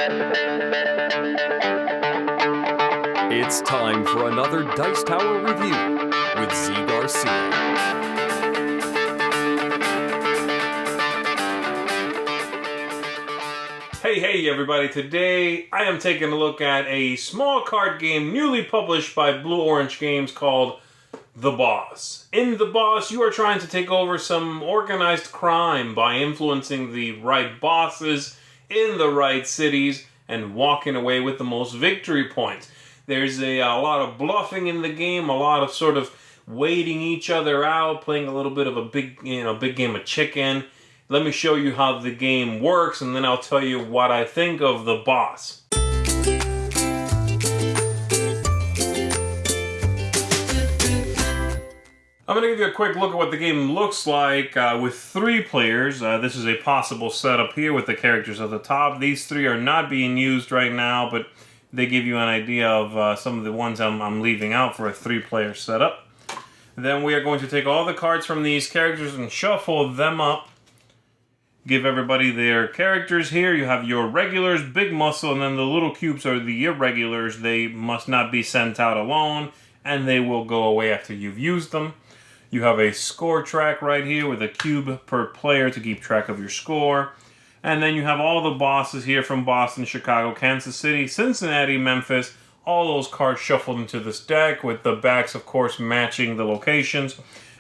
It's time for another Dice Tower review with Zee Garcia. Hey everybody, today I am taking a look at a small card game newly published by Blue Orange Games called The Boss. In The Boss, you are trying to take over some organized crime by influencing the right bosses in the right cities and walking away with the most victory points. There's a lot of bluffing in the game, a lot of sort of waiting each other out, playing a little bit of a big game of chicken. Let me show you how the game works, and then I'll tell you what I think of The Boss. I'm going to give you a quick look at what the game looks like with 3 players. This is a possible setup here with the characters at the top. These 3 are not being used right now, but they give you an idea of some of the ones I'm leaving out for a 3-player setup. Then we are going to take all the cards from these characters and shuffle them up. Give everybody their characters here. You have your regulars, big muscle, and then the little cubes are the irregulars. They must not be sent out alone, and they will go away after you've used them. You have a score track right here with a cube per player to keep track of your score. And then you have all the bosses here from Boston, Chicago, Kansas City, Cincinnati, Memphis. All those cards shuffled into this deck with the backs, of course, matching the locations.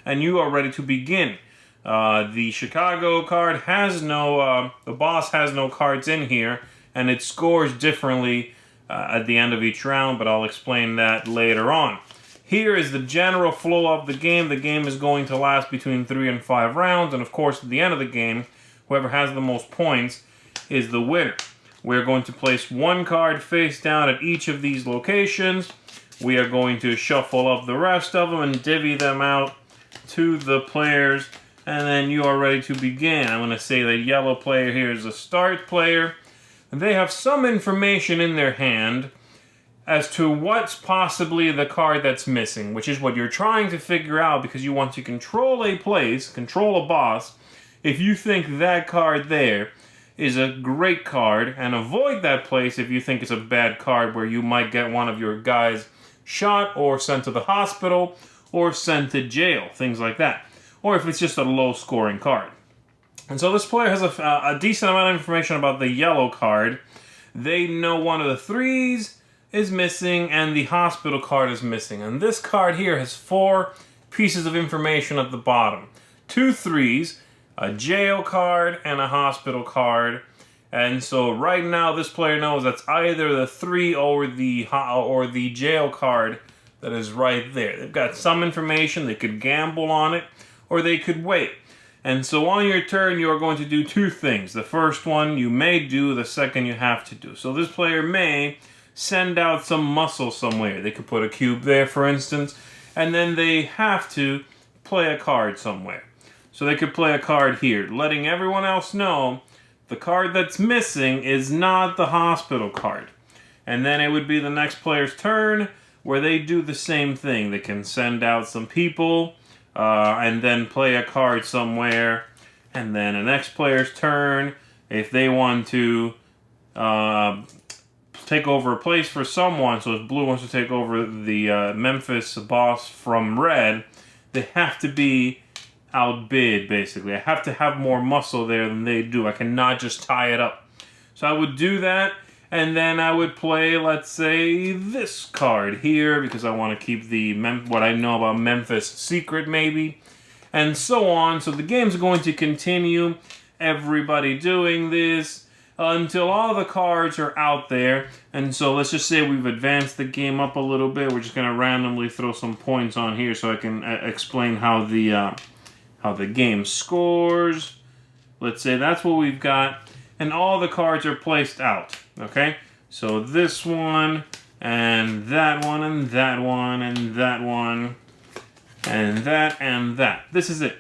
And you are ready to begin. The Chicago card has no, the boss has no cards in here, and it scores differently at the end of each round, but I'll explain that later on. Here is the general flow of the game. The game is going to last between 3 and 5 rounds, and of course, at the end of the game, whoever has the most points is the winner. We're going to place 1 card face down at each of these locations. We are going to shuffle up the rest of them and divvy them out to the players. And then you are ready to begin. I'm going to say the yellow player here is the start player. And they have some information in their hand as to what's possibly the card that's missing, which is what you're trying to figure out because you want to control a place, control a boss. If you think that card there is a great card, and avoid that place if you think it's a bad card where you might get one of your guys shot or sent to the hospital or sent to jail, things like that. Or if it's just a low-scoring card. And so this player has a decent amount of information about the yellow card. They know one of the 3s is missing and the hospital card is missing. And this card here has 4 pieces of information at the bottom. 2 3s, a jail card, and a hospital card. And so right now this player knows that's either the 3 or the jail card that is right there. They've got some information, they could gamble on it, or they could wait. And so on your turn, you are going to do 2 things. The first one you may do, the second you have to do. So this player may send out some muscle somewhere. They could put a cube there, for instance, and then they have to play a card somewhere. So they could play a card here, letting everyone else know the card that's missing is not the hospital card. And then it would be the next player's turn where they do the same thing. They can send out some people, and then play a card somewhere, and then the next player's turn, if they want to take over a place for someone, so if blue wants to take over the Memphis boss from red, they have to be outbid, basically. I have to have more muscle there than they do. I cannot just tie it up. So I would do that, and then I would play, let's say, this card here, because I want to keep the what I know about Memphis secret, maybe, and so on. So the game's going to continue, everybody doing this, until all the cards are out there. And so let's just say we've advanced the game up a little bit. We're just going to randomly throw some points on here so I can explain how the game scores. Let's say that's what we've got. And all the cards are placed out, okay? So this one, and that one, and that one, and that one, and that, and that. This is it.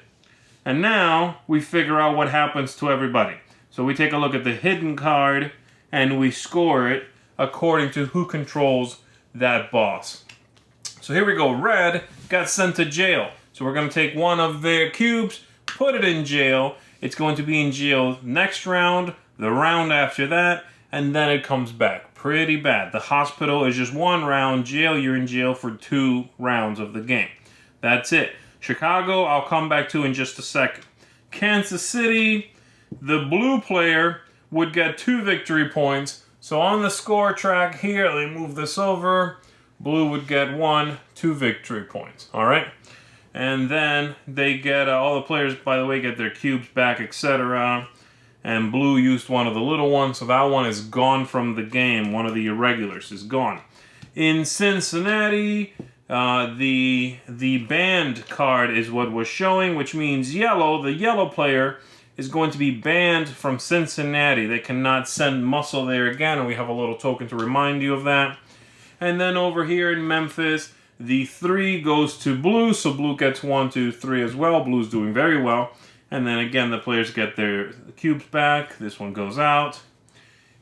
And now we figure out what happens to everybody. So we take a look at the hidden card, and we score it according to who controls that boss. So here we go. Red got sent to jail. So we're going to take one of their cubes, put it in jail. It's going to be in jail next round, the round after that, and then it comes back. Pretty bad. The hospital is just 1 round. Jail, you're in jail for 2 rounds of the game. That's it. Chicago, I'll come back to in just a second. Kansas City, the blue player would get 2 victory points. So on the score track here, let me move this over. Blue would get 1, 2 victory points. All right? And then they get, all the players, by the way, get their cubes back, etc. And blue used one of the little ones, so that one is gone from the game. One of the irregulars is gone. In Cincinnati, the banned card is what was showing, which means yellow. The yellow player is going to be banned from Cincinnati. They cannot send muscle there again, and we have a little token to remind you of that. And then over here in Memphis, the 3 goes to blue, so blue gets 1, 2, 3 as well. Blue's doing very well. And then again, the players get their cubes back. This one goes out.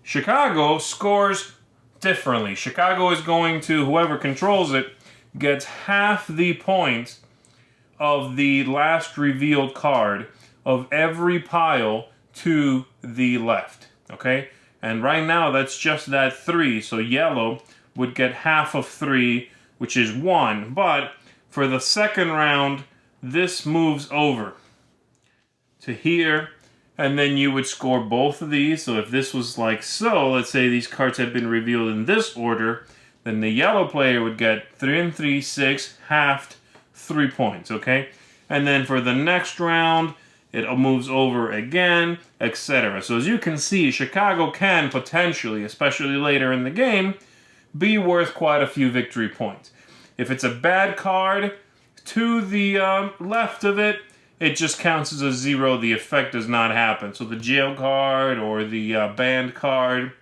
Chicago scores differently. Chicago is going to, whoever controls it, gets half the points of the last revealed card of every pile to the left. Okay? And right now, that's just that 3. So yellow would get half of 3, which is 1. But for the second round, this moves over to here, and then you would score both of these. So if this was like so, let's say these cards had been revealed in this order, then the yellow player would get 3 and 3, 6, halved, 3 points, okay? And then for the next round, it moves over again, etc. So as you can see, Chicago can potentially, especially later in the game, be worth quite a few victory points. If it's a bad card, to the left of it, it just counts as a 0. The effect does not happen. So the jail card or the banned card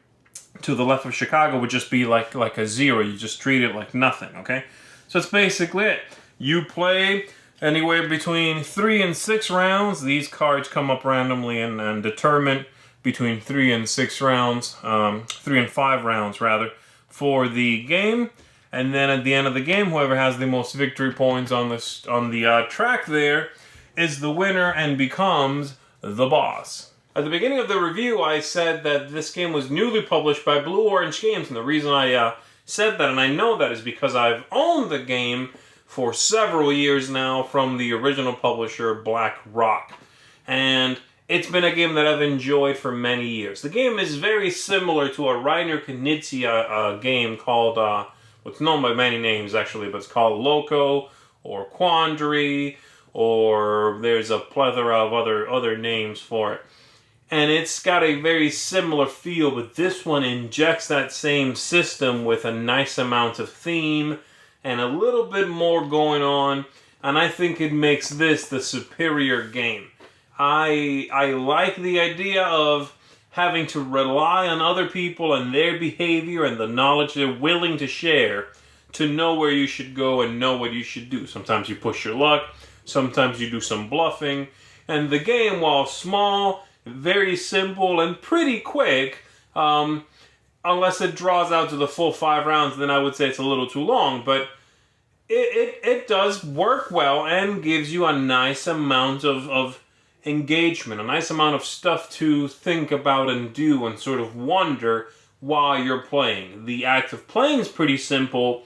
to the left of Chicago would just be like a 0. You just treat it like nothing, okay? So that's basically it. You play anywhere between 3 and 6 rounds. These cards come up randomly and determine between 3 and 6 rounds, 3 and 5 rounds rather, for the game. And then at the end of the game, whoever has the most victory points on the track there is the winner and becomes the boss. At the beginning of the review, I said that this game was newly published by Blue Orange Games, and the reason I said that, and I know that, is because I've owned the game for several years now from the original publisher, Black Rock. And it's been a game that I've enjoyed for many years. The game is very similar to a Reiner Knizia game called, what's known by many names actually, but it's called Loco, or Quandary, or there's a plethora of other names for it. And it's got a very similar feel, but this one injects that same system with a nice amount of theme and a little bit more going on, and I think it makes this the superior game. I like the idea of having to rely on other people and their behavior and the knowledge they're willing to share to know where you should go and know what you should do. Sometimes you push your luck, sometimes you do some bluffing, and the game, while small, very simple, and pretty quick, unless it draws out to the full 5 rounds, then I would say it's a little too long, but it does work well and gives you a nice amount of engagement, a nice amount of stuff to think about and do and sort of wonder while you're playing. The act of playing is pretty simple,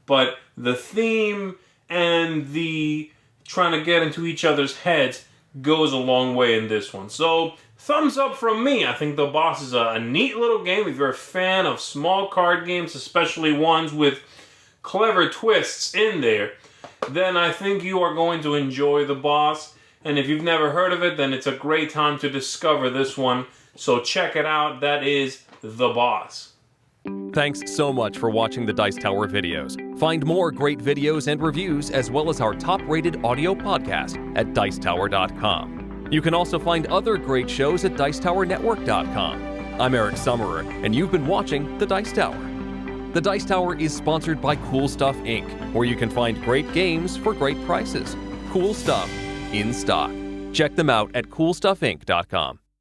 but the theme and the trying to get into each other's heads goes a long way in this one. So, thumbs up from me. I think The Boss is a neat little game. If you're a fan of small card games, especially ones with clever twists in there, then I think you are going to enjoy The Boss. And if you've never heard of it, then it's a great time to discover this one. So check it out. That is The Boss. Thanks so much for watching the Dice Tower videos. Find more great videos and reviews, as well as our top-rated audio podcast at Dicetower.com. You can also find other great shows at Dicetowernetwork.com. I'm Eric Summerer, and you've been watching The Dice Tower. The Dice Tower is sponsored by Cool Stuff Inc., where you can find great games for great prices. Cool stuff in stock. Check them out at CoolStuffInc.com.